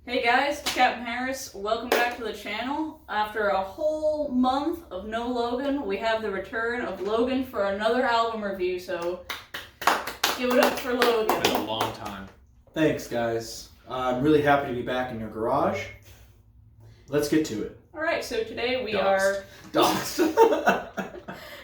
Hey guys, Captain Harris. Welcome back to the channel. After a whole month of no Logan, we have the return of Logan for another album review, so give it up for Logan. It's been a long time. Thanks, guys. I'm really happy to be back in your garage. Let's get to it. Alright, so today we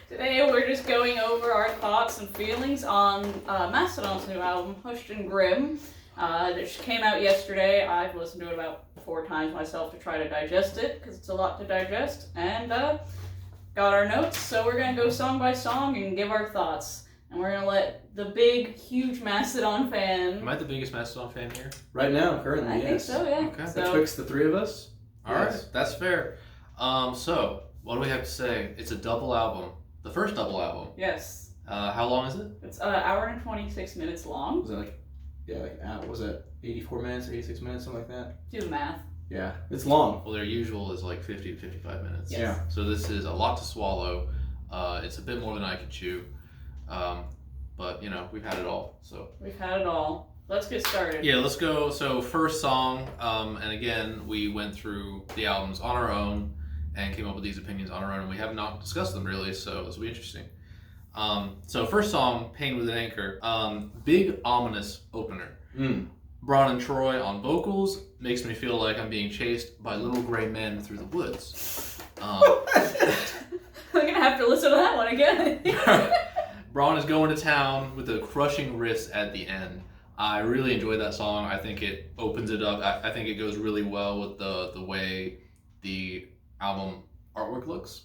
Today we're just going over our thoughts and feelings on Mastodon's new album, Hushed and Grim. It came out yesterday. I've listened to it about 4 times myself to try to digest it, because it's a lot to digest, and got our notes, so we're going to go song by song and give our thoughts. And we're going to let the big, huge Mastodon fan... Am I the biggest Mastodon fan here? Right now, currently, I think so, yeah. Okay. So, Betwixt the three of us? Alright, that's fair. So, what do we have to say? It's a double album. The first double album. yes. How long is it? It's an hour and 26 minutes long. Was it was it 84 minutes, 86 minutes, something like that? Do the math. Yeah, it's long. Well, their usual is like 50 to 55 minutes. Yes. Yeah. So this is a lot to swallow. It's a bit more than I could chew. But, you know, we've had it all, so. We've had it all. Let's get started. Yeah, let's go. So, first song, and again, we went through the albums on our own and came up with these opinions on our own, and we have not discussed them really, so this will be interesting. So first song, Pain with an Anchor, big ominous opener. Braun and Troy on vocals makes me feel like I'm being chased by little gray men through the woods. We're gonna have to listen to that one again. Braun is going to town with a crushing riff at the end. I really enjoyed that song. I think it opens it up. I think it goes really well with the way the album artwork looks,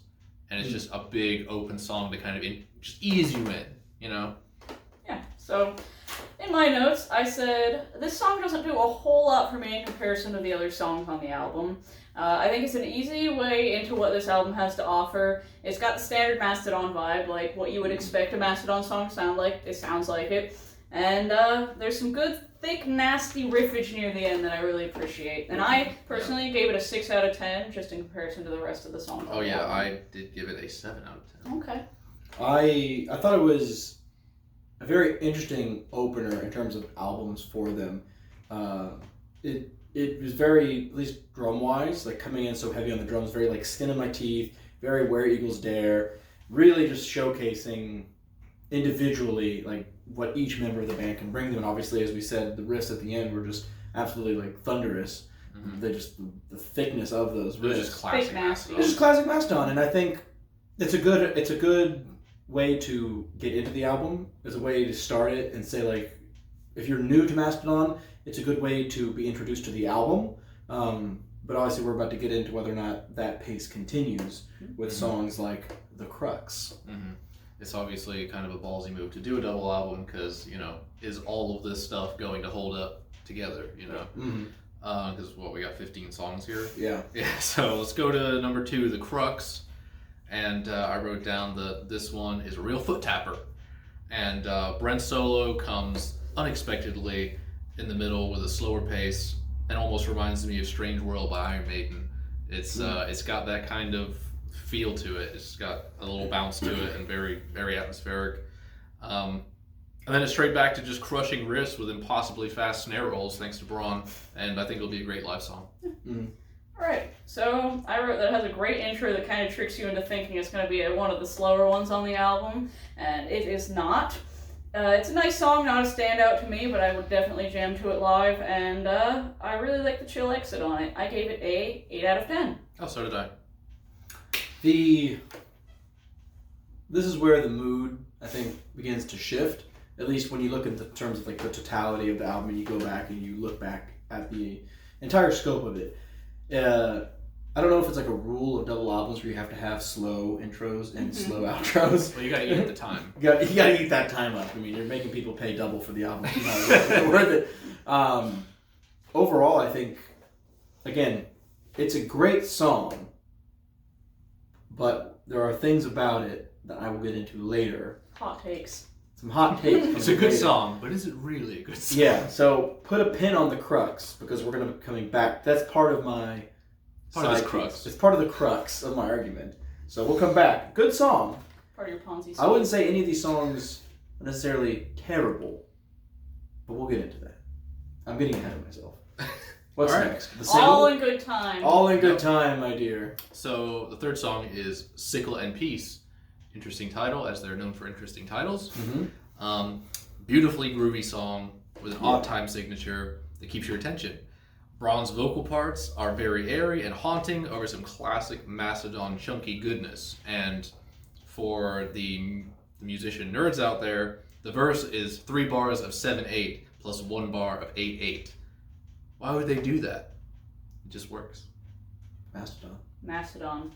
and it's just a big open song to kind of just ease you in, you know? Yeah, so in my notes I said this song doesn't do a whole lot for me in comparison to the other songs on the album. I think it's an easy way into what this album has to offer. It's got the standard Mastodon vibe, like what you would expect a Mastodon song to sound like. It sounds like it. And there's some good, thick, nasty riffage near the end that I really appreciate. And I personally gave it a 6 out of 10, just in comparison to the rest of the songs. Oh yeah, I did give it a 7 out of 10. Okay. I thought it was a very interesting opener in terms of albums for them. It was very, at least drum-wise, like coming in so heavy on the drums, very like skin in my teeth, very Where Eagles Dare, really just showcasing individually like what each member of the band can bring them. And obviously, as we said, the riffs at the end were just absolutely like thunderous. The thickness of those riffs. It's just classic nasty. It's just classic Mastodon, and I think it's a good way to get into the album. It's a way to start it and say, like, if you're new to Mastodon, it's a good way to be introduced to the album. But obviously, we're about to get into whether or not that pace continues with songs like THECRUX. It's obviously kind of a ballsy move to do a double album because, you know, is all of this stuff going to hold up together, you know? Because, we got 15 songs here? Yeah. Yeah, so let's go to number 2, THECRUX. And I wrote down this one is a real foot tapper. And Brent's solo comes unexpectedly in the middle with a slower pace and almost reminds me of Strange World by Iron Maiden. It's got that kind of feel to it. It's got a little bounce to it and very, very atmospheric. And then it's straight back to just crushing riffs with impossibly fast snare rolls thanks to Braun, and I think it'll be a great live song. Alright, so I wrote that it has a great intro that kind of tricks you into thinking it's going to be one of the slower ones on the album, and it is not. It's a nice song, not a standout to me, but I would definitely jam to it live, and I really like the chill exit on it. I gave it a 8 out of 10. Oh, so did I. This is where the mood, I think, begins to shift. At least when you look in terms of like the totality of the album, and you go back and you look back at the entire scope of it. I don't know if it's like a rule of double albums where you have to have slow intros and slow outros. Well, you gotta eat at the time. You gotta eat that time up. I mean, you're making people pay double for the album. It's not worth it. Overall, I think, again, it's a great song, but there are things about it that I will get into later. Hot takes. Some hot takes. It's a good song, but is it really a good song? Yeah, so put a pin on the crux, because we're going to be coming back. That's part of my crux. It's part of the crux of my argument. So we'll come back. Good song. Part of your Ponzi scheme. I wouldn't say any of these songs are necessarily terrible, but we'll get into that. I'm getting ahead of myself. What's All right. next? The All single? in good time. All in good time, my dear. So the third song is Sickle and Peace. Interesting title, as they're known for interesting titles. Mm-hmm. Beautifully groovy song with an odd time signature that keeps your attention. Braun's vocal parts are very airy and haunting over some classic Mastodon chunky goodness. And for the musician nerds out there, the verse is 3 bars of 7/8 plus 1 bar of 8/8. Why would they do that? It just works. Mastodon.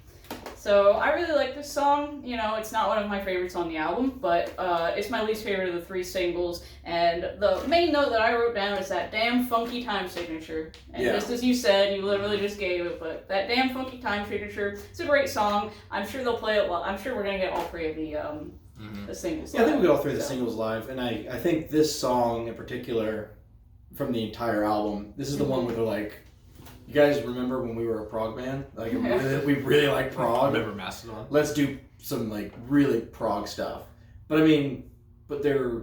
So I really like this song. You know, it's not one of my favorites on the album, but it's my least favorite of the 3 singles. And the main note that I wrote down is that damn funky time signature. And just as you said, you literally just gave it, but that damn funky time signature, it's a great song. I'm sure they'll play it well. I'm sure we're going to get all 3 of the singles. Yeah, I think we got all 3 of the singles live, and I think this song in particular, from the entire album, this is the one where they're like, you guys remember when we were a prog band? Like, we really like prog. Remember Mastodon? Let's do some, like, really prog stuff. But, I mean, but they're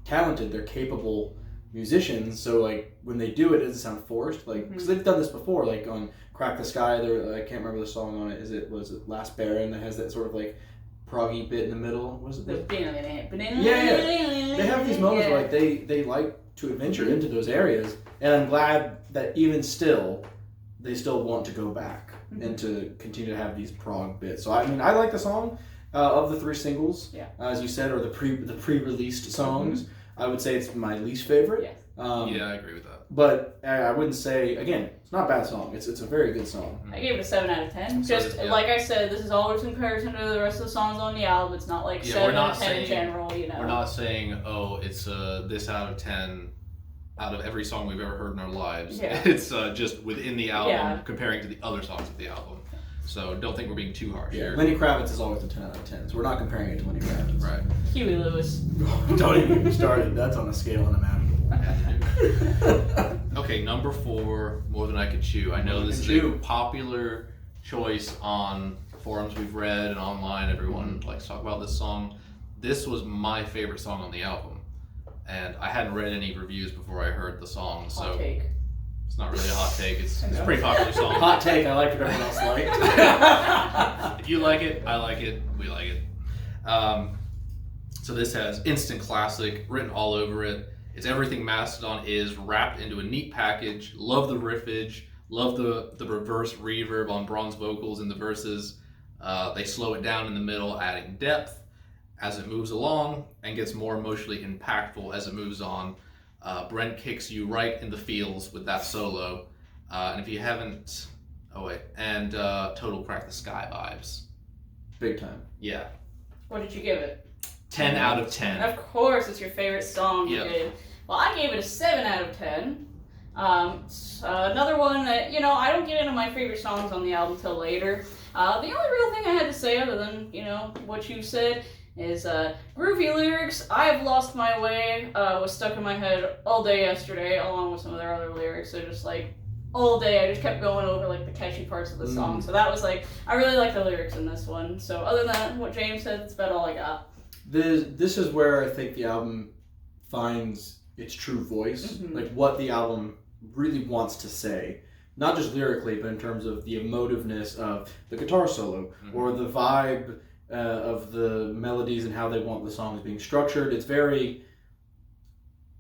talented, they're capable musicians, so, like, when they do it, it doesn't sound forced. Like, because they've done this before, like, on Crack the Sky, I can't remember the song on it. Was it Last Baron that has that sort of, like, proggy bit in the middle? What is it? Yeah. They have these moments where, like, they like to adventure into those areas, and I'm glad that even still, they still want to go back and to continue to have these prog bits. So I mean, I like the song of the 3 singles, as you said, or the pre-released songs. I would say it's my least favorite. Yeah, I agree with that. But I wouldn't say, again, it's not a bad song. It's a very good song. I gave it a 7 out of 10. Just like I said, this is always in comparison to the rest of the songs on the album. It's not like 7 out of 10 in general. You know, we're not saying it's this out of 10. Out of every song we've ever heard in our lives. It's just within the album comparing to the other songs of the album. So don't think we're being too harsh here. Lenny Kravitz is always a 10 out of 10, so we're not comparing it to Lenny Kravitz. Right. Huey Lewis. Don't even get me started. That's on a scale unimaginable. Okay, number 4, More Than I Could Chew. I know this is a popular choice on forums we've read and online. Everyone likes to talk about this song. This was my favorite song on the album. And I hadn't read any reviews before I heard the song, so Hot take. It's not really a hot take. It's a pretty popular song. Hot take. I like what everyone else liked. If you like it, I like it. We like it. So this has instant classic written all over it. It's everything Mastodon is wrapped into a neat package. Love the riffage. Love the reverse reverb on Braun's vocals in the verses. They slow it down in the middle, adding depth as it moves along, and gets more emotionally impactful as it moves on. Brent kicks you right in the feels with that solo. And if you haven't... Oh, wait. And total Crack the Sky vibes. Big time. Yeah. What did you give it? 10 out of 10. Of course, it's your favorite song you did. Well, I gave it a 7 out of 10. Another one that, you know, I don't get into my favorite songs on the album till later. The only real thing I had to say, other than, you know, what you said, is groovy lyrics. I Have Lost My Way was stuck in my head all day yesterday, along with some of their other lyrics. So just like all day, I just kept going over like the catchy parts of the song. So that was like, I really like the lyrics in this one. So other than what James said, that's about all I got. This is where I think the album finds its true voice, like what the album really wants to say. Not just lyrically, but in terms of the emotiveness of the guitar solo or the vibe of the melodies and how they want the songs being structured. It's very,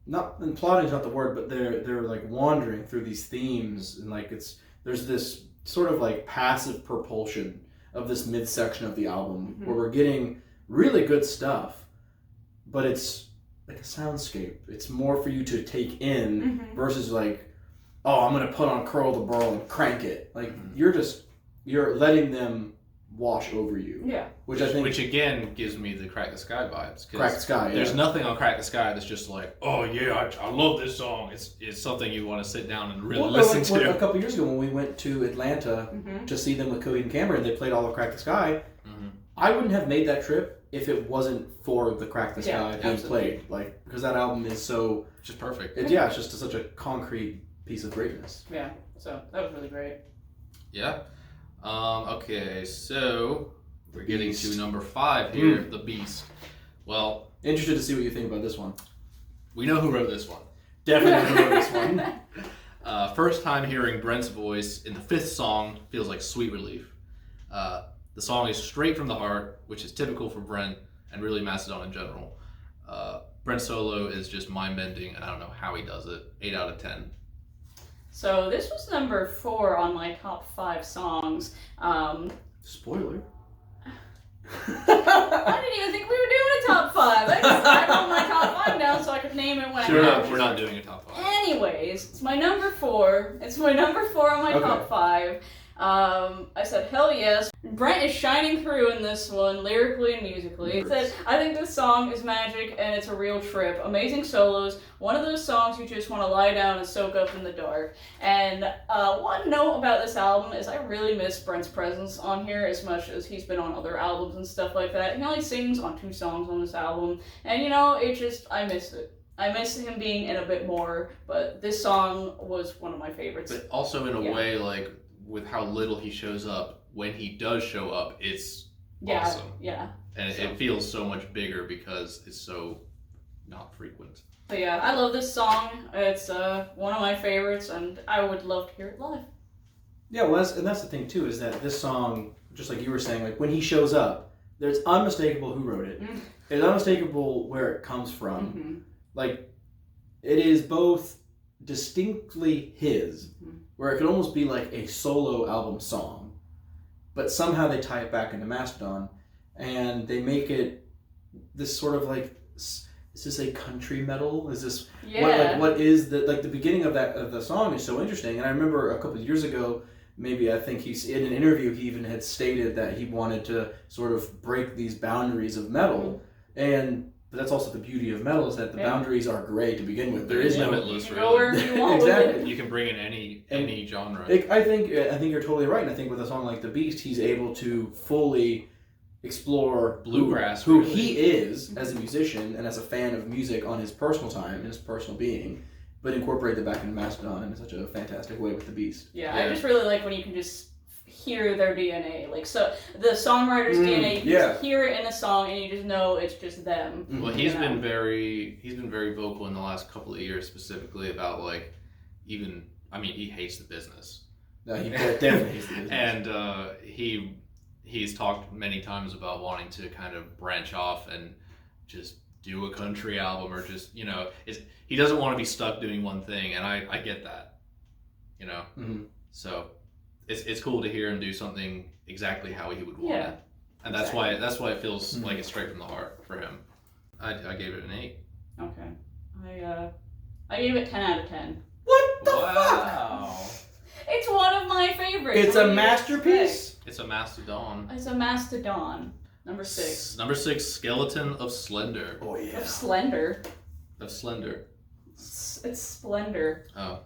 and plotting is not the word, but they're like wandering through these themes, and like there's this sort of like passive propulsion of this midsection of the album where we're getting really good stuff, but it's like a soundscape. It's more for you to take in versus like, oh, I'm gonna put on Curl the Burl and crank it. Like you're letting them wash over you. Yeah. Which I think... Which again gives me the Crack the Sky vibes. Crack the Sky, There's nothing on Crack the Sky that's just like, oh yeah, I love this song. It's something you want to sit down and really listen to. A couple years ago when we went to Atlanta to see them with Coheed and Cameron, they played all of Crack the Sky. I wouldn't have made that trip if it wasn't for the Crack the Sky being played. Like, because that album is so... Just perfect. It's just such a concrete piece of greatness. Yeah, so that was really great. Yeah. Okay, so we're getting to number 5 here, The Beast. Well, interested to see what you think about this one. We know who wrote this one. Definitely who wrote this one. First time hearing Brent's voice in the 5th song feels like sweet relief. The song is straight from the heart, which is typical for Brent and really Mastodon in general. Brent's solo is just mind-bending, and I don't know how he does it. 8 out of 10. So this was number 4 on my top 5 songs. Spoiler. I didn't even think we were doing a top 5. I wrote my top 5 down so I could name it when Sure, I had we're not doing a top 5. Anyways, it's my number 4. It's my number 4 on my top 5. I said, hell yes. Brent is shining through in this one, lyrically and musically. I said, I think this song is magic and it's a real trip. Amazing solos. One of those songs you just want to lie down and soak up in the dark. And one note about this album is I really miss Brent's presence on here as much as he's been on other albums and stuff like that. He only sings on 2 songs on this album. And you know, I miss it. I miss him being in a bit more, but this song was one of my favorites. But also in a way, like, with how little he shows up, when he does show up, it's awesome. Yeah. And it feels so much bigger because it's so not frequent. But yeah, I love this song. It's one of my favorites, and I would love to hear it live. Yeah, well, that's the thing too, is that this song, just like you were saying, like when he shows up, there's unmistakable who wrote it. It's unmistakable where it comes from. Mm-hmm. Like, it is both distinctly his, where it could almost be like a solo album song, but somehow they tie it back into Mastodon, and they make it this sort of like, is this a country metal? Is this what is the like the beginning of the song is so interesting. And I remember a couple of years ago, maybe I think he's in an interview he even had stated that he wanted to sort of break these boundaries of metal, but that's also the beauty of metal, is that the boundaries are gray to begin with. There is limitless, you can go wherever you want. Exactly. You can bring in any genre. I think you're totally right, and I think with a song like The Beast, he's able to fully explore bluegrass, who really. he is as a musician and as a fan of music on his personal time and his personal being, but incorporate that back into Mastodon in such a fantastic way with The Beast. Yeah, I just really like when you can just hear their DNA. Like, so the songwriter's DNA, you just hear it in a song and you just know it's just them. Well, he's been very vocal in the last couple of years, specifically about like, he hates the business. No, he definitely hates the business. And he's talked many times about wanting to kind of branch off and just do a country album, or just, he doesn't want to be stuck doing one thing, and I get that, So it's cool to hear him do something exactly how he would want it, and that's why it feels like it's straight from the heart for him. I gave it an 8. Okay, I gave it 10 out of 10. What the fuck? It's one of my favorites. It's a masterpiece. It's a Mastodon. It's a Mastodon. Number 6. Number 6, Skeleton of Splendor. Oh yeah. Of Slender. Of Slender. It's Splendor. Oh.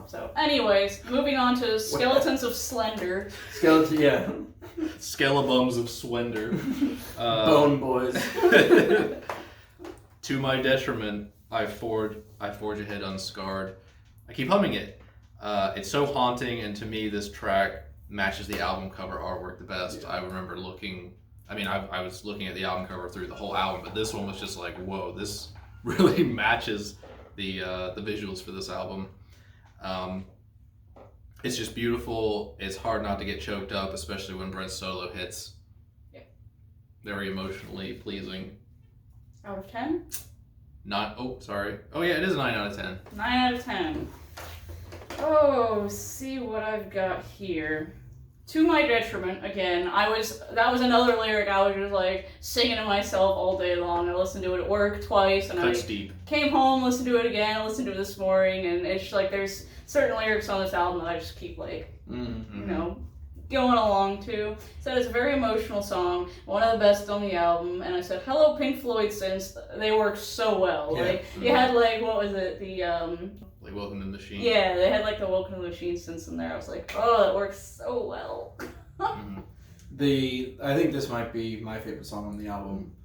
So, anyways, moving on to Skeletons of Slender. Skeleton, yeah. Skelebums of Swender. Bone boys. To my detriment, I forge ahead unscarred. I keep humming it. It's so haunting, and to me, this track matches the album cover artwork the best. I remember I was looking at the album cover through the whole album, but this one was just like, whoa, this really matches the visuals for this album. It's just beautiful. It's hard not to get choked up, especially when Brent's solo hits. Yeah. Very emotionally pleasing. Out of 10? Oh yeah, it is a 9 out of 10. 9 out of 10. Oh, see what I've got here. To my detriment, again, that was another lyric I was just like singing to myself all day long. I listened to it at work twice, and Cuts deep. Came home, listened to it again, listened to it this morning, and it's just like there's certain lyrics on this album that I just keep like, going along to. So it's a very emotional song, one of the best on the album, and I said, hello Pink Floyd synths, they work so well. Yeah. Like, you had like, what was it, the, like Welcome to the Machine. yeah, they had like the Welcome to the Machine synths in there. I was like, oh, that works so well. I think this might be my favorite song on the album.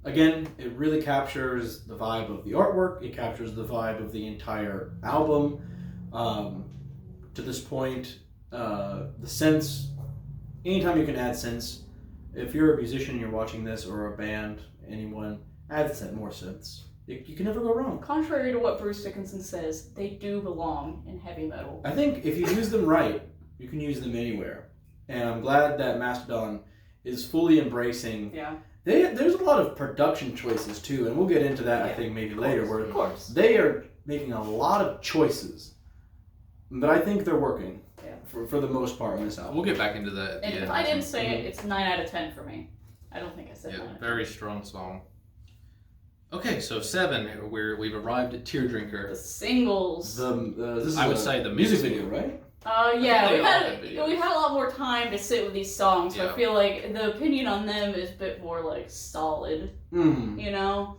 Again, it really captures the vibe of the artwork. It captures the vibe of the entire album. To this point, the synths, anytime you can add synths, if you're a musician and you're watching this, or a band, anyone, add more synths. You can never go wrong. Contrary to what Bruce Dickinson says, they do belong in heavy metal. I think if you use them right, you can use them anywhere. And I'm glad that Mastodon is fully embracing. Yeah. There's a lot of production choices too, and we'll get into that I think maybe later. Where of course. They are making a lot of choices, but I think they're working for the most part on this album. We'll get back into that. And if I didn't say it, it's 9 out of 10 for me. I don't think I said 9 out of 10. Very strong song. Okay, so 7, we've arrived at Tear Drinker. The singles. This is I would say the music video, right? Yeah, They we've had a lot more time to sit with these songs, so Yeah. I feel like the opinion on them is a bit more like solid. Mm. You know?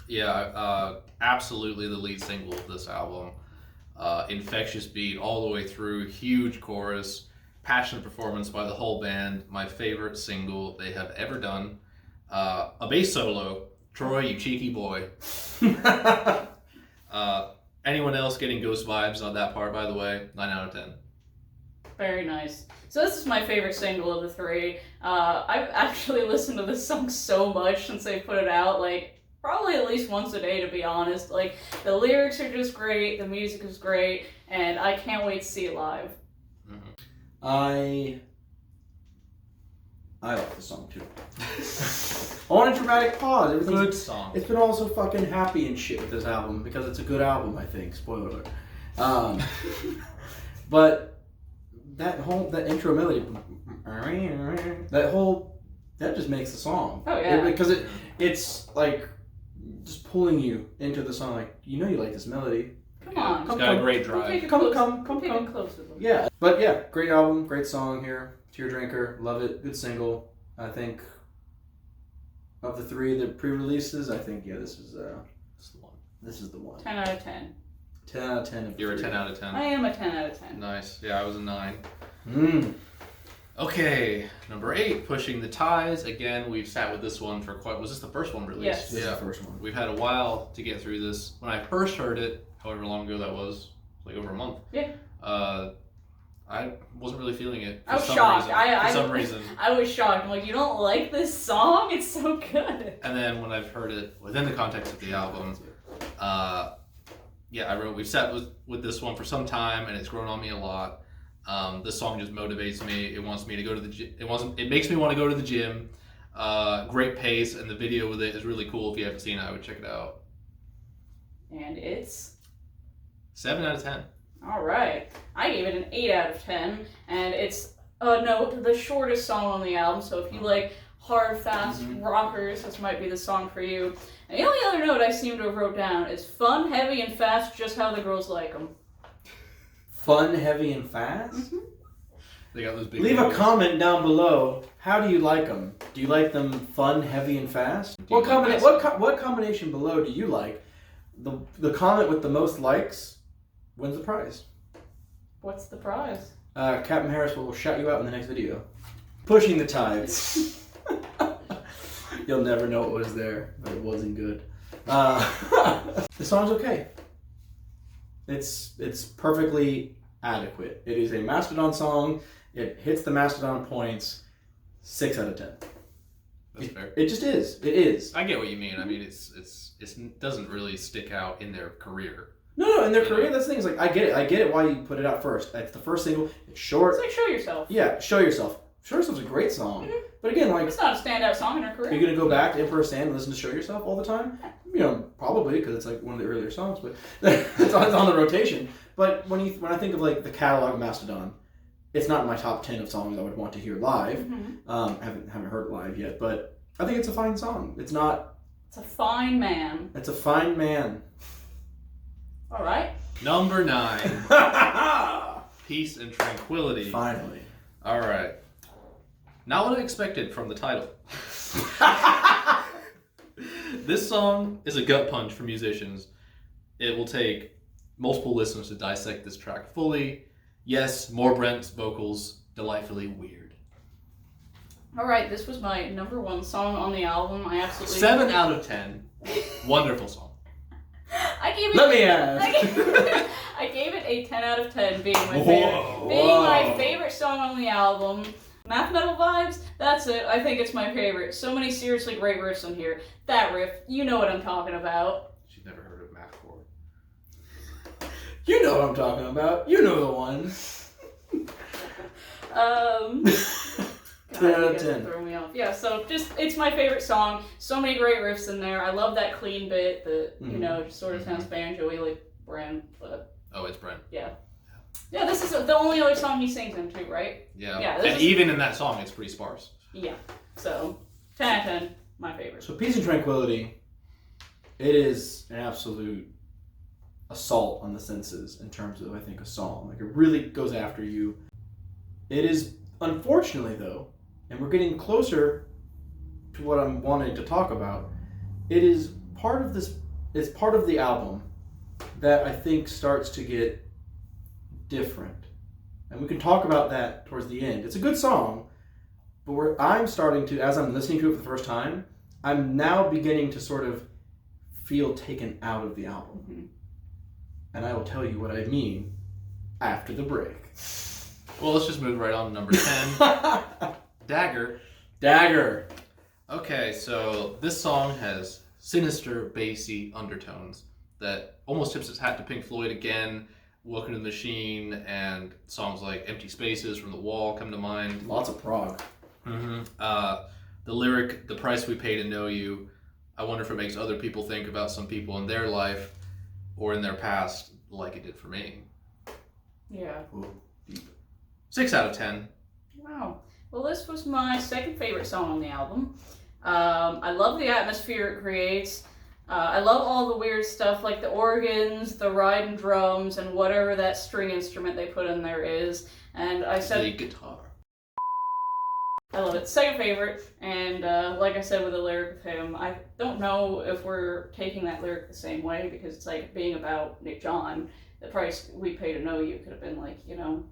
Yeah, absolutely the lead single of this album. Infectious beat all the way through, huge chorus, passionate performance by the whole band. My favorite single they have ever done. A bass solo. Troy, you cheeky boy. Anyone else getting ghost vibes on that part, by the way? 9 out of 10. Very nice. So this is my favorite single of the 3. I've actually listened to this song so much since they put it out, like, probably at least once a day, to be honest. Like, the lyrics are just great, the music is great, and I can't wait to see it live. I like this song too. I want a dramatic pause. Everything's Good song. It's been all so fucking happy and shit with this album because it's a good album, I think. Spoiler alert. But that intro melody, that just makes the song. Oh yeah. Because it's like just pulling you into the song. Like, you know you like this melody. Come on. It's got a great drive. Take it Come close with them. Yeah, but yeah, great album, great song here. Tear Drinker, love it. Good single. I think of the 3 the pre-releases, I think this is the one. This is the one. 10 out of 10. 10 out of 10. Of You're a 3. 10 out of 10. I am a 10 out of 10. Nice. Yeah, I was a 9. Mm. Okay, number 8, Pushing the Ties. Again, we've sat with this one for quite... Was this the first one released? Yes. This is the first one. We've had a while to get through this. When I first heard it, however long ago that was, like over a month. Yeah. I wasn't really feeling it. I was shocked. For some reason. I was shocked. I'm like, you don't like this song? It's so good. And then when I've heard it within the context of the album, we've sat with this one for some time, and it's grown on me a lot. This song just motivates me. It wants me to go to the gym. It makes me want to go to the gym. Great pace, and the video with it is really cool. If you haven't seen it, I would check it out. And it's 7 out of 10. all right. I gave it an 8 out of 10, and it's the shortest song on the album. So if you like hard, fast rockers, this might be the song for you. And the only other note I seem to have wrote down is fun, heavy, and fast, just how the girls like them. Fun, heavy, and fast? Mm-hmm. They got those big. Leave videos. a comment down below. How do you like them? Do you like them fun, heavy, and fast? Do you like What combination below do you like? The comment with the most likes wins the prize. What's the prize? Captain Harris will shout you out in the next video. Pushing the Tides. You'll never know what was there, but it wasn't good. The song's okay. It's perfectly adequate. It is a Mastodon song. It hits the Mastodon points. 6 out of 10. That's fair. It just is. It is. I get what you mean. I mean, it doesn't really stick out in their career. No, in their career, that's the thing. Is like, I get it why you put it out first. It's the first single. It's short. It's like Show Yourself. Yeah, Show Yourself. Show Yourself's a great song. Mm-hmm. But again, like, It's not a standout song in her career. are you going to go back to Emperor Sand and listen to Show Yourself all the time? You know, probably, because it's like one of the earlier songs, but it's on the rotation. But when I think of like the catalog of Mastodon, it's not in my top 10 of songs I would want to hear live. Mm-hmm. Haven't heard it live yet, but I think it's a fine song. It's not. It's a fine man. It's a fine man. All right. Number 9, Peace and Tranquility. Finally. All right. Not what I expected from the title. This song is a gut punch for musicians. It will take multiple listeners to dissect this track fully. Yes, more Brent's vocals, delightfully weird. All right. This was my number 1 song on the album. I absolutely 7 out of 10. Wonderful song. I gave it. Let me ask. I gave it a 10 out of 10, being my favorite song on the album. Math metal vibes, that's it. I think it's my favorite. So many seriously great riffs in here. That riff, you know what I'm talking about. She's never heard of mathcore. You know what I'm talking about. You know the one. 10 out of 10. Throw me off. Yeah, so just, it's my favorite song. So many great riffs in there. I love that clean bit that, you know, just sort of sounds banjo-y like Bren, but... Oh, it's Brent. Yeah. Yeah, this is the only other song he sings in too, right? Yeah. Yeah, And even in that song, it's pretty sparse. Yeah. So, 10 out of 10, my favorite. So Peace and Tranquility, it is an absolute assault on the senses in terms of, I think, a song. Like, it really goes after you. It is, unfortunately, though, and we're getting closer to what I'm wanting to talk about, it is part of this, it's part of the album that I think starts to get different. And we can talk about that towards the end. It's a good song, but where I'm starting to, as I'm listening to it for the first time, I'm now beginning to sort of feel taken out of the album. Mm-hmm. And I will tell you what I mean after the break. Well, let's just move right on to number 10. Dagger. Dagger. Okay, so this song has sinister, bassy undertones that almost tips its hat to Pink Floyd again, Welcome to the Machine, and songs like Empty Spaces from The Wall come to mind. Lots of prog. Mm-hmm. The lyric, the price we pay to know you, I wonder if it makes other people think about some people in their life or in their past like it did for me. Yeah. Ooh, deep. 6 out of 10. Wow. Well, this was my second favorite song on the album. I love the atmosphere it creates. I love all the weird stuff like the organs, the riding drums, and whatever that string instrument they put in there is. And I said... The guitar. I love it. Second favorite, and like I said with the lyric with him, I don't know if we're taking that lyric the same way, because it's like being about Nick John, the price we pay to know you could have been like, you know,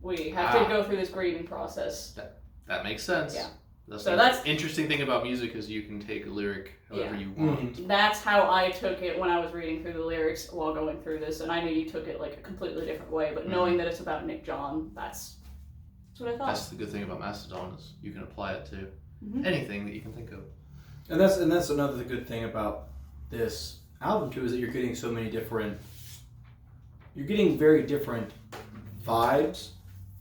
we have to go through this grieving process. That makes sense. Yeah. So that's the interesting thing about music is you can take a lyric however you want. Mm-hmm. That's how I took it when I was reading through the lyrics while going through this, and I knew you took it like a completely different way, but knowing that it's about Nick John, that's what I thought. That's the good thing about Mastodon is you can apply it to anything that you can think of. And that's another good thing about this album too, is that you're getting so many different, you're getting very different vibes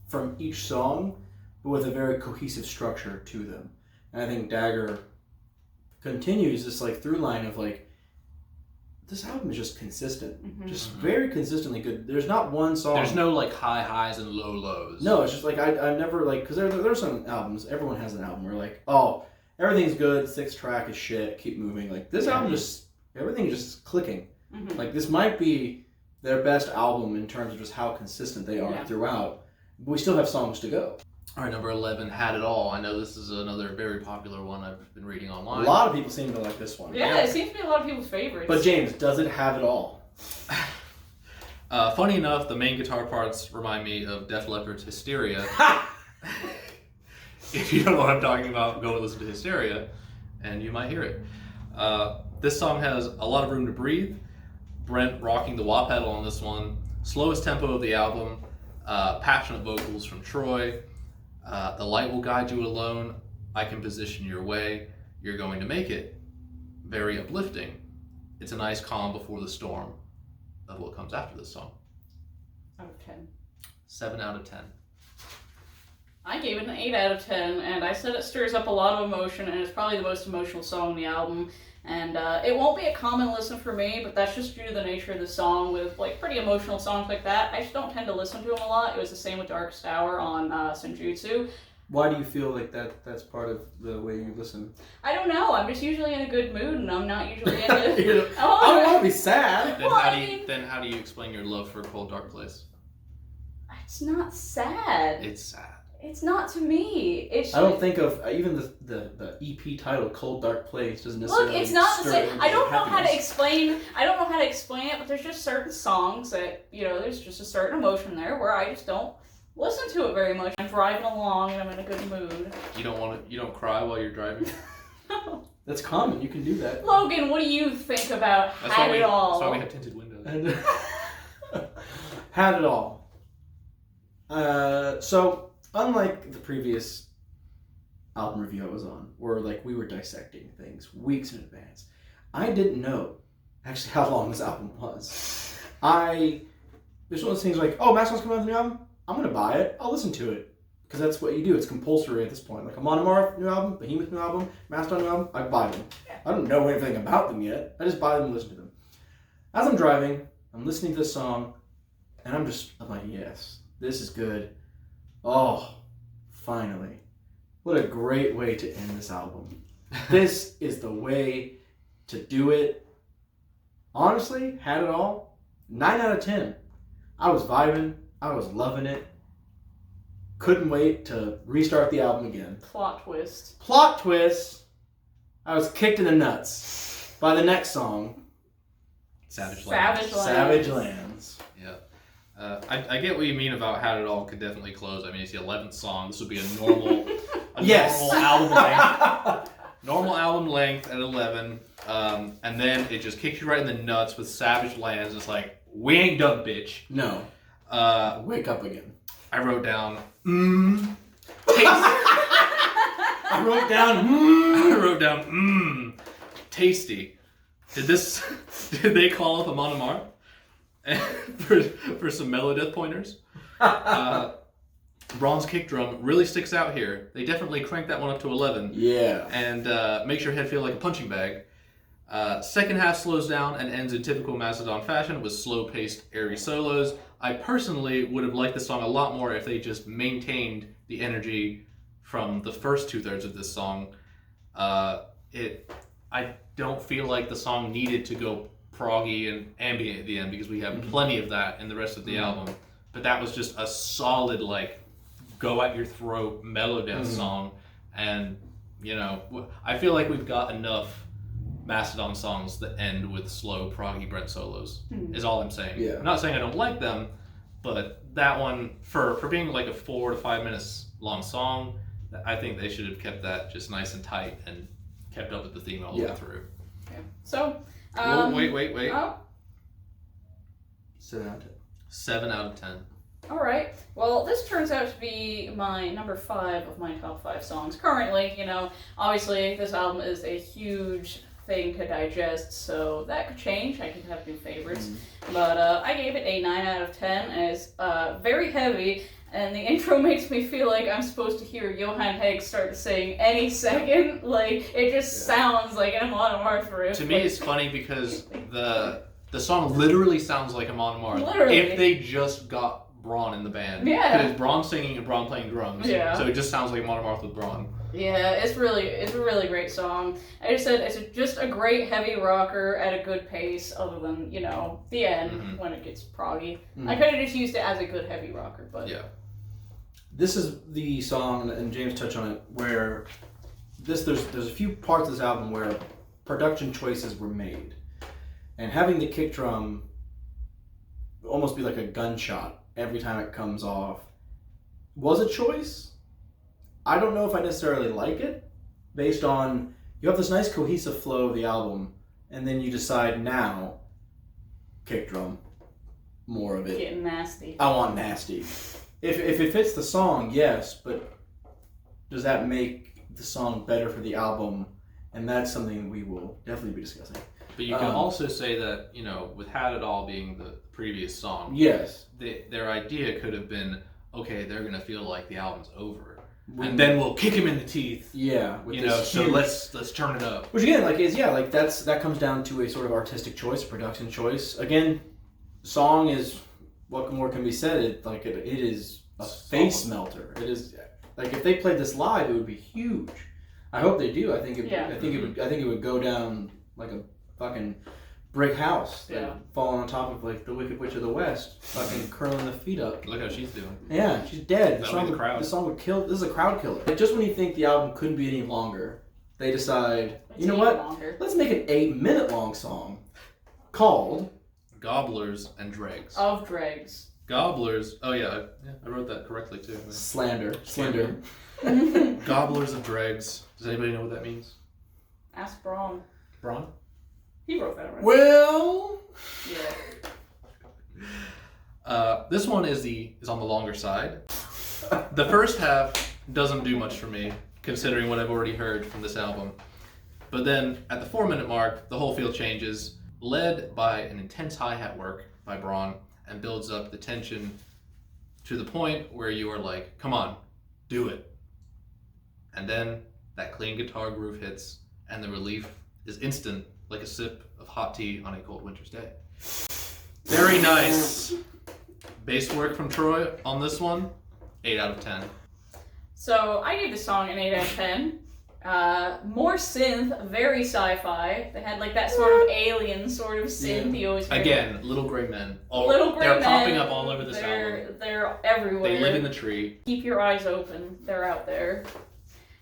from each song, but with a very cohesive structure to them. And I think Dagger continues this like through line of like, this album is just consistent, just very consistently good. There's not one song. There's no like high highs and low lows. No, it's just like I've never like, because there's some albums, everyone has an album where like, oh, everything's good, 6th track is shit, keep moving. Like this album just, everything is just clicking. Like this might be their best album in terms of just how consistent they are throughout. But we still have songs to go. All right, number 11, Had It All. I know this is another very popular one I've been reading online. A lot of people seem to like this one. Yeah, it seems to be a lot of people's favorites. But James, does it have it all? Funny enough, the main guitar parts remind me of Def Leppard's Hysteria. If you don't know what I'm talking about, go and listen to Hysteria, and you might hear it. This song has a lot of room to breathe. Brent rocking the wah pedal on this one. Slowest tempo of the album. Passionate vocals from Troy. The light will guide you alone. I can position your way. You're going to make it. Very uplifting. It's a nice calm before the storm of what comes after this song. Out of 10. 7 out of 10. I gave it an 8 out of 10, and I said it stirs up a lot of emotion, and it's probably the most emotional song on the album. And it won't be a common listen for me, but that's just due to the nature of the song. With like pretty emotional songs like that, I just don't tend to listen to them a lot. It was the same with Darkest Hour on Senjutsu. Why do you feel like that's part of the way you listen? I don't know. I'm just usually in a good mood, and I'm not usually into... I don't want to be sad. Then how do you explain your love for a Cold Dark Place? It's not sad. It's sad. It's not to me. It's. I don't think of even the EP title "Cold Dark Place" doesn't necessarily. Look, it's not the same. I don't know how to happiness. explain. I don't know how to explain it, but there's just certain songs that there's just a certain emotion there where I just don't listen to it very much. I'm driving along and I'm in a good mood. You don't cry while you're driving? No. That's common. You can do that. Logan, what do you think about Had It All? That's why we have tinted windows. And Had It All. So unlike the previous album review I was on, where like we were dissecting things weeks in advance, I didn't know actually how long this album was. There's one of those things like, oh, Mastodon's coming out with a new album? I'm going to buy it. I'll listen to it. Because that's what you do. It's compulsory at this point. Like a Monomarth new album, Behemoth new album, Mastodon new album, I buy them. I don't know anything about them yet. I just buy them and listen to them. As I'm driving, I'm listening to this song, and I'm like, yes, this is good. Oh, finally. What a great way to end this album. This is the way to do it. Honestly, Had It All, 9 out of 10. I was vibing. I was loving it. Couldn't wait to restart the album again. Plot twist. Plot twist. I was kicked in the nuts by the next song. Savage Lands. Savage Lands. Yeah. I get what you mean about Had It All could definitely close. I mean, it's the 11th song. This would be a normal, normal album length. Normal album length at 11. And then it just kicks you right in the nuts with Savage Lands. It's like, we ain't done, bitch. No. Wake up again. I wrote down, I wrote down, tasty. Did they call up a Monomarth for some Melodeath pointers? Bronze kick drum really sticks out here. They definitely cranked that one up to 11. Yeah. And makes your head feel like a punching bag. Second half slows down and ends in typical Mastodon fashion with slow-paced, airy solos. I personally would have liked this song a lot more if they just maintained the energy from the first 2/3 of this song. I don't feel like the song needed to go proggy and ambient at the end because we have plenty of that in the rest of the album. But that was just a solid, like, go at your throat Melodeath song. And, you know, I feel like we've got enough Mastodon songs that end with slow, proggy Brent solos, is all I'm saying. Yeah. I'm not saying I don't like them, but that one, for being like a 4 to 5 minutes long song, I think they should have kept that just nice and tight and kept up with the theme all the way through. Okay. So, wait. Oh. 7 out of 10. 7 out of 10. Alright, well, this turns out to be my number 5 of my top 5 songs. Currently, you know, obviously this album is a huge thing to digest, so that could change. I could have new favorites. But I gave it a 9 out of 10, and it's very heavy, and the intro makes me feel like I'm supposed to hear Johan Hegg start to sing any second. Like, it just sounds like a Monomarth riff. To me, it's funny because the song literally sounds like a Monomarth. Literally. If they just got Braun in the band. Yeah. Because Braun singing and Braun playing drums. Yeah. So it just sounds like Monomarth with Braun. Yeah, it's a really great song. I just said it's just a great heavy rocker at a good pace, other than, you know, the end when it gets proggy. I could have just used it as a good heavy rocker, but yeah. This is the song, and James touched on it, where there's a few parts of this album where production choices were made, and having the kick drum almost be like a gunshot every time it comes off was a choice. I don't know if I necessarily like it, based on you have this nice cohesive flow of the album, and then you decide now, kick drum, more of it. getting nasty. I want nasty. If it fits the song, yes, but does that make the song better for the album? And that's something we will definitely be discussing. But you can also say that, you know, with Had It All being the previous song, yes, their idea could have been, okay, they're going to feel like the album's over. And then we'll kick him in the teeth. Yeah, with you know. So let's turn it up. Which again, like, that comes down to a sort of artistic choice, production choice. Again, song is what more can be said. It is a face melter. It is like if they played this live, it would be huge. I hope they do. I think it would go down like a fucking brick house, falling on top of like the Wicked Witch of the West, fucking curling the feet up. Look how she's doing. Yeah, she's dead. This song would kill. This is a crowd killer. Like, just when you think the album couldn't be any longer, they decide, you know what? Longer. Let's make an 8-minute long song called Gobblers and Dregs. Of Dregs. Gobblers. Oh yeah, I wrote that correctly too. Slender. Gobblers of Dregs. Does anybody know what that means? Ask Braun. Braun? He wrote that, right? Well, Yeah. This one is on the longer side. The first half doesn't do much for me, considering what I've already heard from this album. But then, at the 4-minute mark, the whole feel changes, led by an intense hi-hat work by Braun, and builds up the tension to the point where you are like, come on, do it. And then, that clean guitar groove hits, and the relief is instant, like a sip of hot tea on a cold winter's day. Very nice. Bass work from Troy on this one, 8 out of 10. So I gave the song an 8 out of 10. More synth, very sci-fi. They had like that sort of alien sort of synth. You always hear. Again, little gray men. They're popping up all over this album. They're everywhere. They live in the tree. Keep your eyes open. They're out there.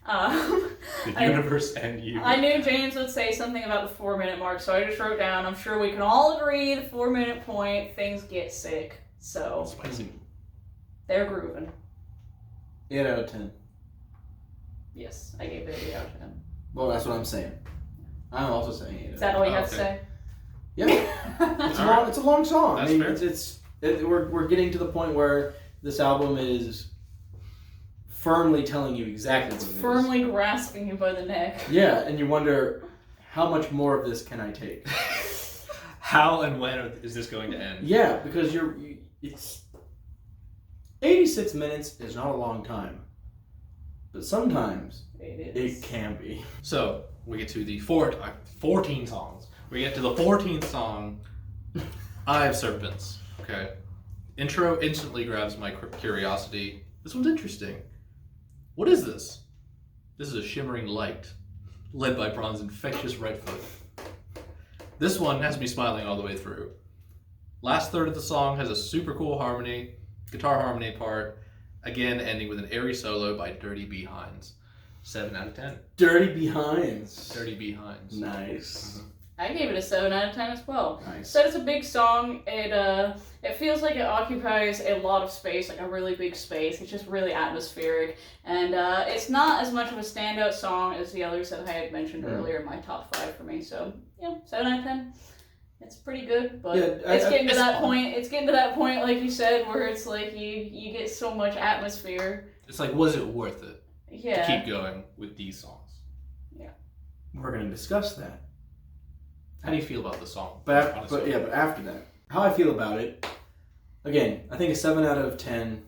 The universe and you. I knew James would say something about the 4-minute mark, so I just wrote down, I'm sure we can all agree the 4-minute point, things get sick. So, Spicy. They're grooving. 8 out of 10. Yes, I gave it 8 out of 10. Well, that's what I'm saying. I'm also saying 8 out of 10. Is that all you have to say? Yeah. It's a long song. That's I mean, fair. we're getting to the point where this album is firmly telling you exactly what it is. Firmly grasping you by the neck. Yeah, and you wonder, how much more of this can I take? How and when is this going to end? Yeah, because it's 86 minutes is not a long time, but sometimes it can be. So we get to the 14 songs. We get to the 14th song, I Have Serpents. Okay, intro instantly grabs my curiosity. This one's interesting. What is this? This is a shimmering light, led by Braun's infectious right foot. This one has me smiling all the way through. Last third of the song has a super cool guitar harmony part, again ending with an airy solo by Dirty Behinds. 7 out of 10. Dirty Behinds. Dirty Behinds. Nice. Mm-hmm. I gave it a 7 out of 10 as well. Nice. So it's a big song. It feels like it occupies a lot of space, like a really big space. It's just really atmospheric. And it's not as much of a standout song as the others that I had mentioned earlier in my top 5 for me. So, yeah, 7 out of 10. It's pretty good, but it's getting to that point. It's getting to that point, like you said, where it's like you get so much atmosphere. It's like, was it worth it Yeah. to keep going with these songs? Yeah. We're going to discuss that. How do you feel about the song? But after that, how I feel about it, again, I think a 7 out of 10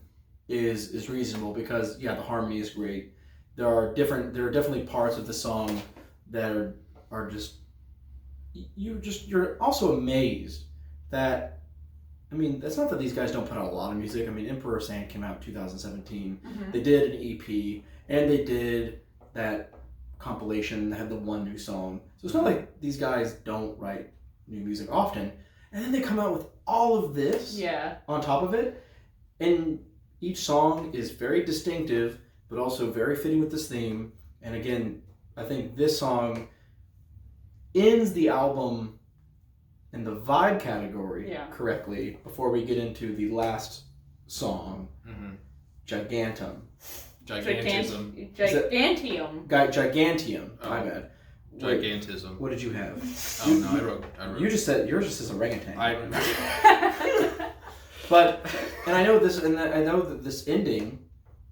is reasonable because the harmony is great. There are definitely parts of the song that are just you're also amazed that, I mean, that's not that these guys don't put out a lot of music. I mean, Emperor Sand came out in 2017. Mm-hmm. They did an EP and they did that compilation that had the one new song. So it's not like these guys don't write new music often. And then they come out with all of this on top of it. And each song is very distinctive, but also very fitting with this theme. And again, I think this song ends the album in the vibe category correctly before we get into the last song, Gigantum. Gigantism. Gigantium. Gigantium. Oh. My bad. Gigantism. What did you have? Oh no, I wrote. You just said yours just says orangutan. I But and I know that this ending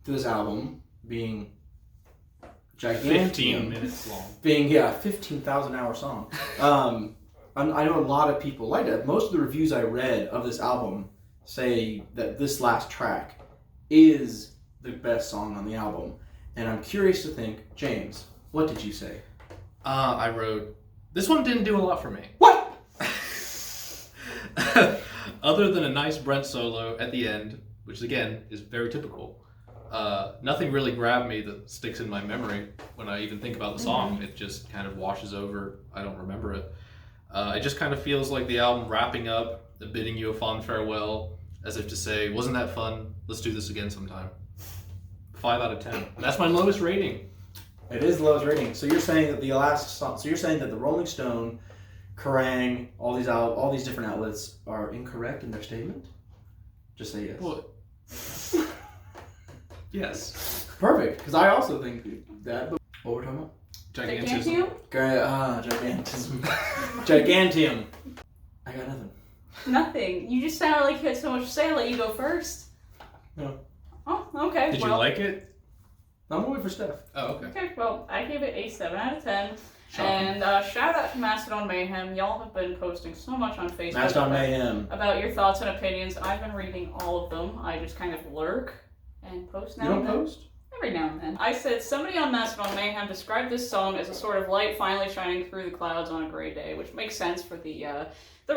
to this album being Gigantium, 15 minutes long. being 15,000 hour song. I know a lot of people like that. Most of the reviews I read of this album say that this last track is the best song on the album, and I'm curious to think, James, what did you say? I wrote, this one didn't do a lot for me. What? Other than a nice Brent solo at the end, which again is very typical, nothing really grabbed me that sticks in my memory when I even think about the song. It just kind of washes over. I don't remember it. It just kind of feels like the album wrapping up, bidding you a fond farewell, as if to say, wasn't that fun? Let's do this again sometime. 5 out of 10. And that's my lowest rating. It is the lowest rating. So you're saying that the last song. So you're saying that the Rolling Stone, Kerrang, all these different outlets are incorrect in their statement? Just say yes. Well, yes. Perfect. Because I also think that. But what we're talking about? Gigantism. Gigantism. Gigantium. I got nothing. Nothing. You just sounded like you had so much to say. I'll let you go first. No. Oh, okay. Did you like it? I'm waiting for Steph. Oh, okay. Okay, well, I gave it a 7 out of 10. Shocking. And shout out to Mastodon Mayhem. Y'all have been posting so much on Facebook Mastodon Mayhem. about your thoughts and opinions. I've been reading all of them. I just kind of lurk and post now You don't and then. post? Every now and then. I said, somebody on Mastodon Mayhem described this song as a sort of light finally shining through the clouds on a gray day, which makes sense for the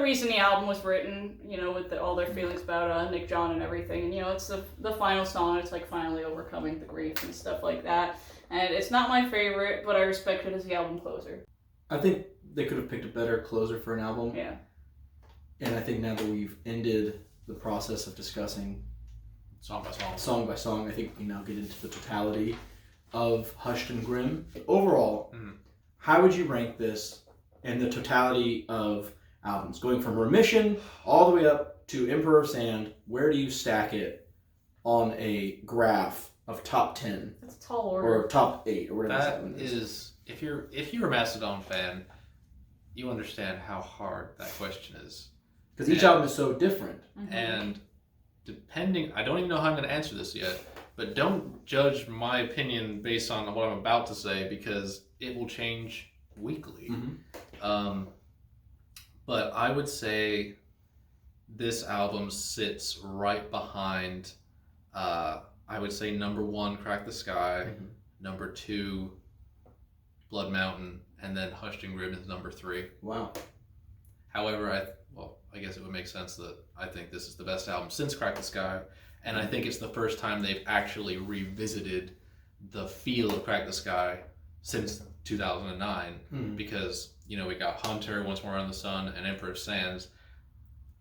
reason the album was written, you know, with all their feelings about Nick John and everything. And, you know, it's the final song. It's like finally overcoming the grief and stuff like that. And it's not my favorite, but I respect it as the album closer. I think they could have picked a better closer for an album. Yeah. And I think now that we've ended the process of discussing Song by song, I think we now get into the totality of Hushed and Grim. Overall, how would you rank this in the totality of albums? Going from Remission all the way up to Emperor of Sand, where do you stack it on a graph of top 10? That's a tall order. Or top 8, or whatever That that is, if you're a Mastodon fan, you understand how hard that question is. Because each album is so different. And depending, I don't even know how I'm going to answer this yet, but don't judge my opinion based on what I'm about to say, because it will change weekly. But I would say this album sits right behind, I would say number 1, Crack the Sky, number 2, Blood Mountain, and then Hushed and Grim is number 3. Wow. However, I guess it would make sense that I think this is the best album since Crack the Sky, and I think it's the first time they've actually revisited the feel of Crack the Sky since 2009, because, you know, we got Hunter, Once More Under the Sun, and Emperor of Sands.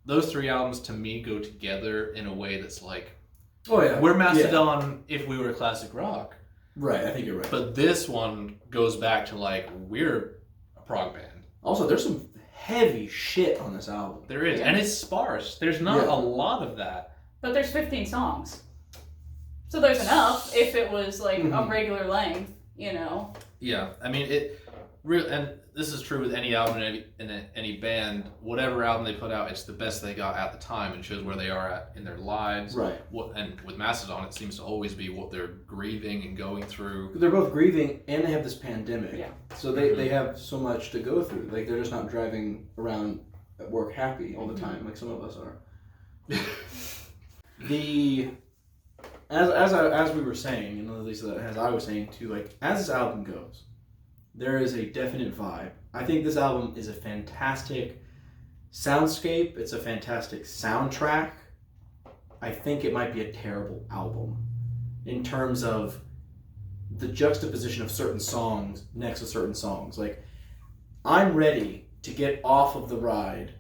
Those 3 albums, to me, go together in a way that's like, oh yeah, we're Mastodon if we were classic rock. Right, I think you're right. But this one goes back to like, we're a prog band. Also, there's some heavy shit on this album. There is, and it's sparse. There's not a lot of that. But there's 15 songs. So there's enough if it was like a regular length, you know. Yeah, I mean, and this is true with any album in any band. Whatever album they put out, it's the best they got at the time, and shows where they are at in their lives. Right. And with Mastodon, it seems to always be what they're grieving and going through. They're both grieving, and they have this pandemic. Yeah. So they have so much to go through. Like, they're just not driving around at work happy all the time, like some of us are. As we were saying, and at least as I was saying too, like, as this album goes, there is a definite vibe. I think this album is a fantastic soundscape. It's a fantastic soundtrack. I think it might be a terrible album in terms of the juxtaposition of certain songs next to certain songs. Like, I'm ready to get off of the ride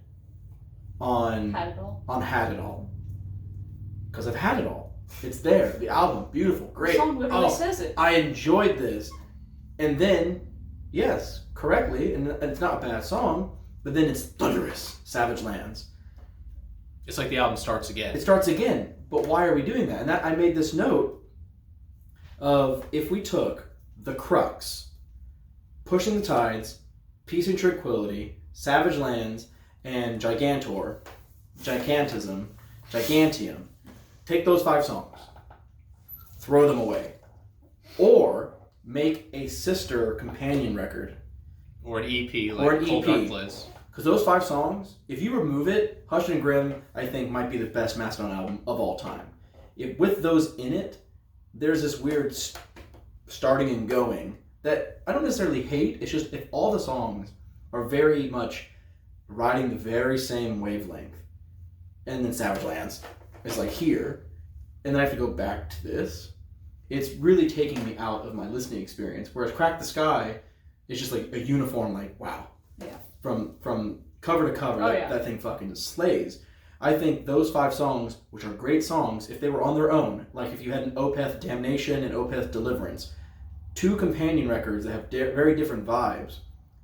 on Had It All. Because I've had it all. It's there. The album, beautiful, great. The song literally says it. I enjoyed this. And then, yes, correctly, and it's not a bad song, but then it's thunderous, Savage Lands. It's like the album starts again. It starts again. But why are we doing that? And I made this note of, if we took THECRUX, Pushing the Tides, Peace and Tranquility, Savage Lands, and Gigantism, Gigantium, take those 5 songs, throw them away, or make a sister companion record. Or an EP, like Cold Dark Place. Because those 5 songs, if you remove it, Hushed and Grim, I think, might be the best Mastodon album of all time. With those in it, there's this weird starting and going that I don't necessarily hate. It's just, if all the songs are very much riding the very same wavelength, and then Savage Lands is like here, and then I have to go back to this, it's really taking me out of my listening experience. Whereas Crack the Sky is just like a uniform, like, wow. Yeah. From cover to cover, that thing fucking just slays. I think those 5 songs, which are great songs, if they were on their own, like if you had an Opeth Damnation and Opeth Deliverance, 2 companion records that have very different vibes,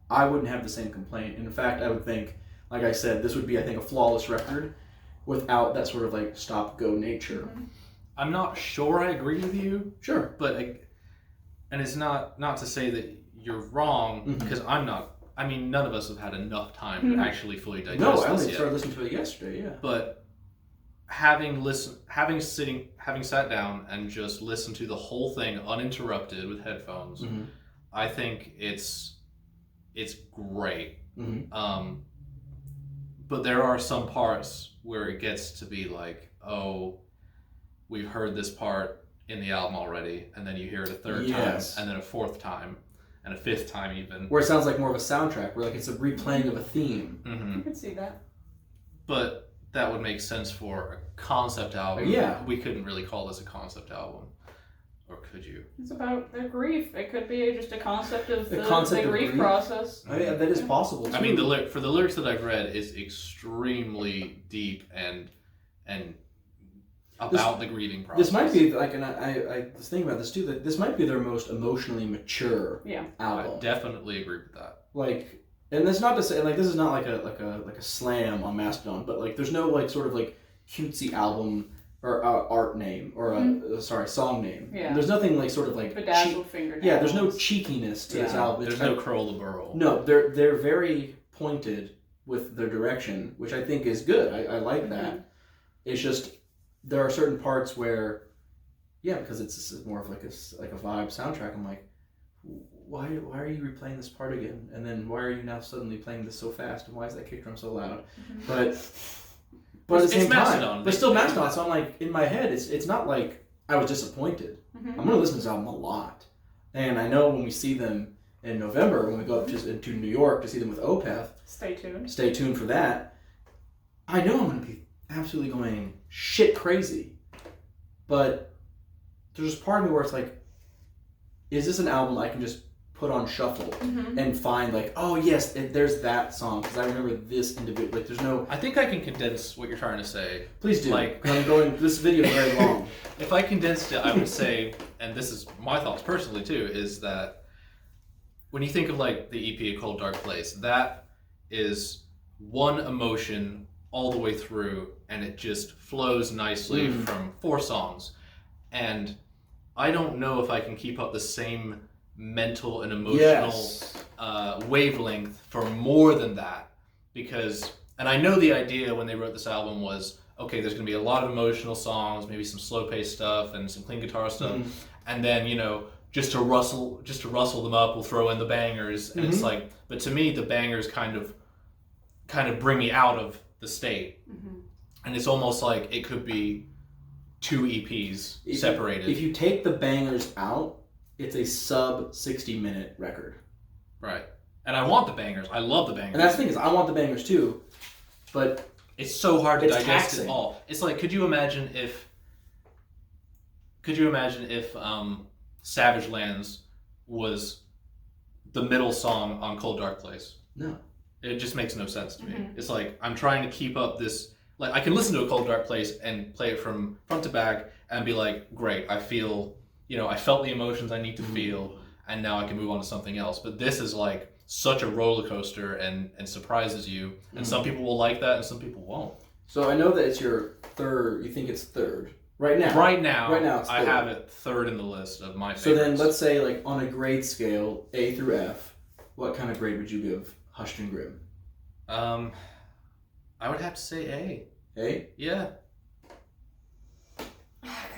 I wouldn't have the same complaint. And in fact, I would think, like I said, this would be, I think, a flawless record without that sort of like stop-go nature. I'm not sure I agree with you. Sure. But, and it's not to say that you're wrong, because I'm not. I mean, none of us have had enough time to actually fully digest No, I this only yet. started listening to it yesterday, yeah. But having sat down and just listened to the whole thing uninterrupted with headphones, Mm-hmm. I think it's great. Mm-hmm. But there are some parts where it gets to be like, oh, we've heard this part in the album already, and then you hear it a third Yes. time, and then a fourth time, and a fifth time even. Where it sounds like more of a soundtrack, where like it's a replaying of a theme. Mm-hmm. I can see that. But that would make sense for a concept album. Yeah. We couldn't really call this a concept album. Or could you? It's about their grief. It could be just a concept of the concept of grief grief? process. I mean, that is possible. Too. I mean, for the lyrics that I've read is extremely deep and about the grieving process. This might be like, and I was thinking about this too. That this might be their most emotionally mature album. I definitely agree with that. Like, and that's not to say like this is not like a slam on Mastodon, but like there's no like sort of like cutesy album or art name or song name. Yeah. There's nothing like sort of like Bedazzled fingernails. Yeah, there's no cheekiness to this album. There's no curl the burl. No, they're very pointed with their direction, which I think is good. I like that. It's just there are certain parts where, because it's more of like a vibe soundtrack. I'm like, why are you replaying this part again? And then why are you now suddenly playing this so fast? And why is that kick drum so loud? But at the same time, but still Mastodon. So I'm like, in my head, it's not like I was disappointed. I'm gonna listen to this album a lot, and I know when we see them in November, when we go up to New York to see them with Opeth. Stay tuned for that. I know I'm gonna be absolutely going shit crazy, but there's this part of me where it's like, is this an album I can just put on shuffle and find like, oh yes, there's that song because I remember this individual. Like, there's no. I think I can condense what you're trying to say. Please do. Like, I'm going. This video is very long. If I condensed it, I would say, and this is my thoughts personally too, is that when you think of like the EP A Cold Dark Place, that is one emotion all the way through, and it just flows nicely from 4 songs. And I don't know if I can keep up the same mental and emotional wavelength for more than that, because, and I know the idea when they wrote this album was, okay, there's going to be a lot of emotional songs, maybe some slow-paced stuff and some clean guitar stuff, and then, you know, just to rustle them up, we'll throw in the bangers, and it's like, but to me, the bangers kind of bring me out of the state, and it's almost like it could be 2 EPs separated. If you take the bangers out, it's a sub 60-minute record. Right. And I want the bangers. I love the bangers. And that's the thing is, I want the bangers too, but it's so hard to digest taxing. it all. It's like, could you imagine if Savage Lands was the middle song on Cold Dark Place? No. It just makes no sense to me. It's like, I'm trying to keep up this, like, I can listen to A Cold Dark Place and play it from front to back and be like, great, I feel, you know, I felt the emotions I need to feel, and now I can move on to something else. But this is like such a roller coaster and surprises you, and some people will like that and some people won't. So I know that it's your third, you think it's third. Right now it's I third. have it third in the list of my favorites. So then let's say, like, on a grade scale, A through F, what kind of grade would you give Hushed and Grim? I would have to say A. A? Yeah.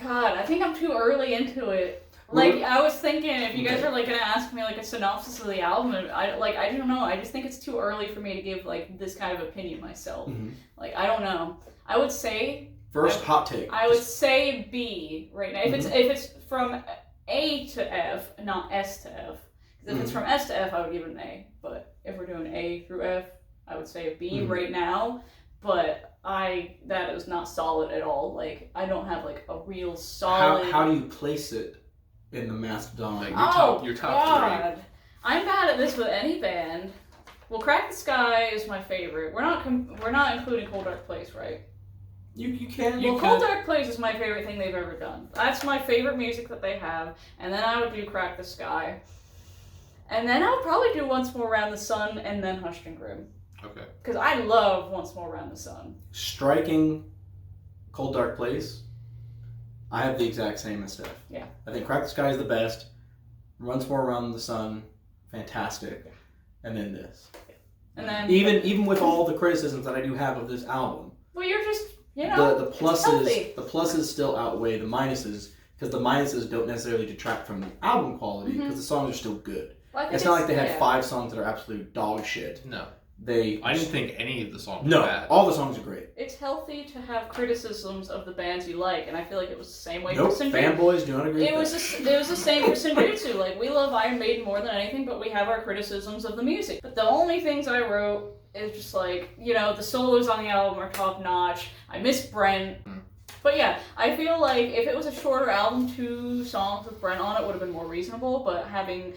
God, I think I'm too early into it. Like, I was thinking, if you guys are like gonna ask me like a synopsis of the album, I don't know. I just think it's too early for me to give like this kind of opinion myself. Like, I don't know. I would say hot take. I would say B right now. If it's from A to F, not S to F. Because if it's from S to F, I would give it an A. But if we're doing A through F, I would say a B right now. But that is not solid at all. Like, I don't have like a real solid. How do you place it in the Mastodon? Like your top 3. I'm bad at this with any band. Well, Crack the Sky is my favorite. We're not including Cold Dark Place, right? You can. Cold Dark Place is my favorite thing they've ever done. That's my favorite music that they have. And then I would do Crack the Sky. And then I would probably do Once More Around the Sun and then Hushed and Grim. Okay. Because I love Once More Around the Sun. Striking Cold Dark Place. I have the exact same as Steph. Yeah. I think Crack the Sky is the best. Once More Around the Sun, fantastic. And then this. And then Even with all the criticisms that I do have of this album. Well, you're just You know, the it's healthy. pluses still outweigh the minuses, because the minuses don't necessarily detract from the album quality, because the songs are still good. Well, It's not like they had 5 songs that are absolute dog shit. No. I didn't think any of the songs were bad. all the songs are great. It's healthy to have criticisms of the bands you like, and I feel like it was the same way Nope, for Senjutsu. fanboys don't agree It with was the same for Senjutsu. Like, we love Iron Maiden more than anything, but we have our criticisms of the music. But the only things I wrote is just like, you know, the solos on the album are top notch. I miss Brent. But yeah, I feel like if it was a shorter album, 2 songs with Brent on it would have been more reasonable, but having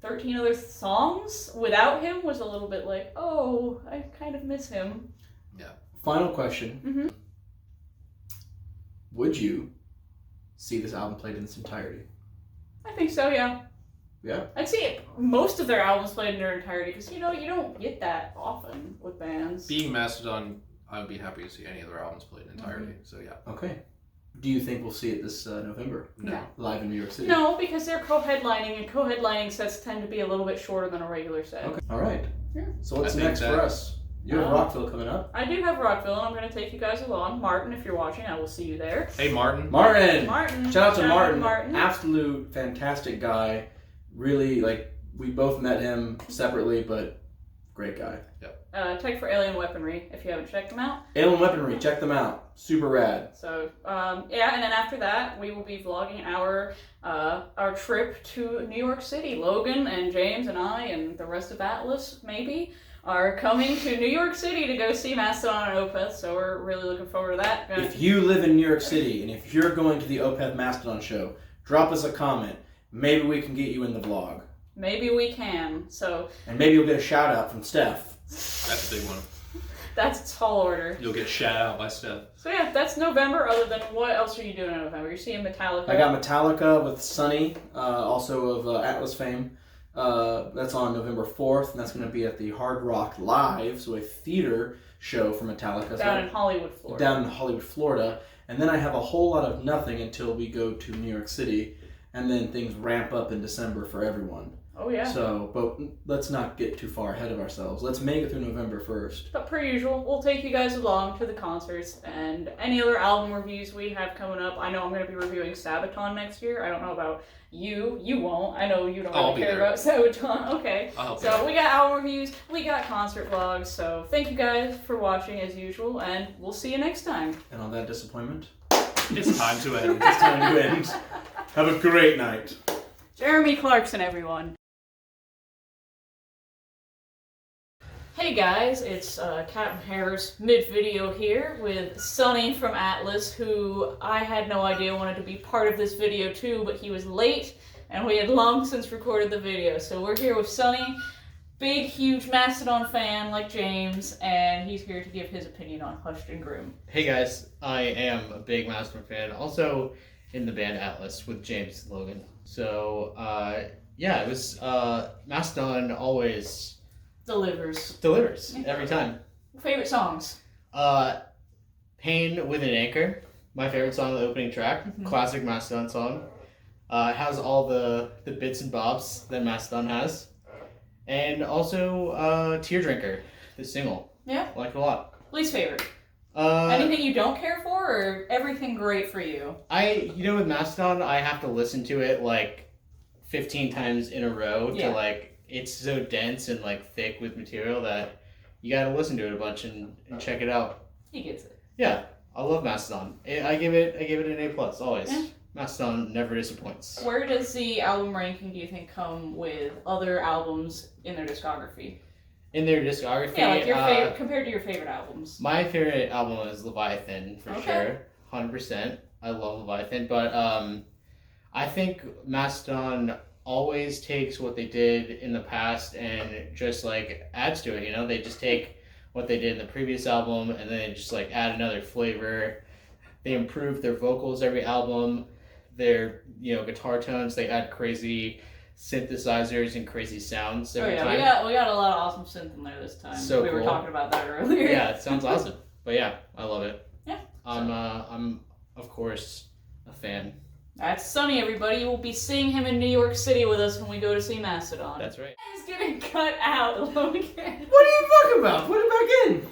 13 other songs without him was a little bit like, oh, I kind of miss him. Yeah. Final question. Mm-hmm. Would you see this album played in its entirety? I think so, yeah. Yeah? I'd see most of their albums played in their entirety, because, you know, you don't get that often with bands. Being Mastodon, I would be happy to see any of their albums played in entirety, so yeah. Okay. Do you think we'll see it this November? No. Live in New York City? No, because they're co-headlining, and co-headlining sets tend to be a little bit shorter than a regular set. Okay. All right. Yeah. So what's I think next for us? You have Rockville coming up. I do have Rockville, and I'm going to take you guys along. Martin, if you're watching, I will see you there. Hey, Martin. Martin! Shout out to Martin. Absolute fantastic guy. Really, like, we both met him separately, but great guy. Tech for Alien Weaponry, if you haven't checked them out. Alien Weaponry, check them out. Super rad. So, yeah, and then after that, we will be vlogging our trip to New York City. Logan and James and I and the rest of Atlas, maybe, are coming to New York City to go see Mastodon and Opeth, so we're really looking forward to that. If you live in New York City, and if you're going to the Opeth Mastodon show, drop us a comment. Maybe we can get you in the vlog. Maybe we can, so... And maybe you'll get a shout out from Steph. That's a big one. That's a tall order. You'll get shout out by Steph. So yeah, that's November, other than what else are you doing in November? You're seeing Metallica. I got Metallica with Sonny, also of Atlas fame. That's on November 4th, and that's going to be at the Hard Rock Live, so a theater show for Metallica. Down in Hollywood, Florida. Down in Hollywood, Florida. And then I have a whole lot of nothing until we go to New York City, and then things ramp up in December for everyone. Oh, yeah. So, but let's not get too far ahead of ourselves. Let's make it through November 1st. But per usual, we'll take you guys along to the concerts and any other album reviews we have coming up. I know I'm going to be reviewing Sabaton next year. I don't know about you. You won't. I know you don't really care about Sabaton. Okay. So we got album reviews, we got concert vlogs. So thank you guys for watching as usual, and we'll see you next time. And on that disappointment, it's time to end. It's time to end. Have a great night. Jeremy Clarkson, everyone. Hey guys, it's Captain Harris mid-video here with Sonny from Atlas, who I had no idea wanted to be part of this video too, but he was late and we had long since recorded the video. So we're here with Sonny, big, huge Mastodon fan like James, and he's here to give his opinion on Hushed and Groom. Hey guys, I am a big Mastodon fan, also in the band Atlas with James and Logan. So, yeah, it was, Mastodon always... Delivers every time. Favorite songs? Pain with an Anchor, my favorite song of the opening track, classic Mastodon song. It has all the bits and bobs that Mastodon has. And also Tear Drinker, the single. Yeah. I like it a lot. Least favorite? Anything you don't care for, or everything great for you? With Mastodon, I have to listen to it like 15 times in a row to like... It's so dense and like thick with material that you gotta listen to it a bunch and check it out. He gets it. Yeah, I love Mastodon. I give it an A+ always. Yeah. Mastodon never disappoints. Where does the album ranking, do you think, come with other albums in their discography? In their discography? Yeah, like your favorite, compared to your favorite albums. My favorite album is Leviathan for sure, 100%. I love Leviathan, but I think Mastodon always takes what they did in the past and just like adds to it, they just take what they did in the previous album and then just like add another flavor. They improve their vocals every album, their guitar tones, they add crazy synthesizers and crazy sounds every time. We got a lot of awesome synth in there this time. So we were talking about that earlier. Yeah, it sounds awesome. But yeah, I love it. Yeah. I'm of course a fan. That's Sonny, everybody. You will be seeing him in New York City with us when we go to see Mastodon. That's right. He's getting cut out, Logan. What are you talking about? Put it back in.